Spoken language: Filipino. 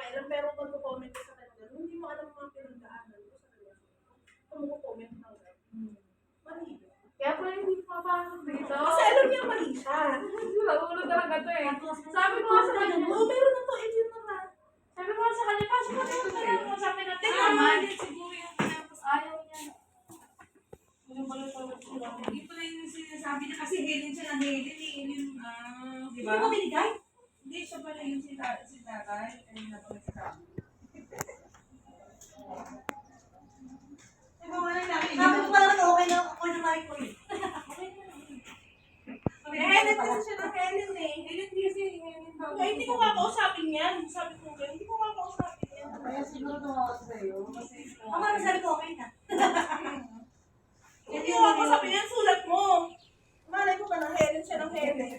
pakailan, pero magko-comment ka sa kanya, hindi mo alam mga pinagdaanan ko sa kanya. Kung magko-comment ng gano'n. Mali. Kaya pala hindi papasok dito. Kasi alam niya mali siya. Ulo talaga to eh. Sabi ko nga sa kanya, Oo, meron na to, yun naman. sabi ko nga sa kanya, pasok mo naman kaya. Sabi natin naman. Siguro yung pinapos ayaw niya. Balo-balo sila. Hindi pala yung sinasabi niya kasi Helen siya ng Helen eh. Yung, di ba? Hindi mo binigay? Hindi, siya pala yung si tatay. Kanina pa nagsasabi. Sabi ko parang okay na ako na like ko eh. Helen kasi siya ng Helen eh. Helen kasi, Helen daw. Kaya hindi ko kakausapin yan. Sabi ko nga, hindi ko kakausapin yan. Kaya siguro tumawag sa'yo. Kasi, Ako sabi ko okay na. Hindi ko kakausapin yan, sulat mo. Malay ko ba ng Helen siya ng Helen?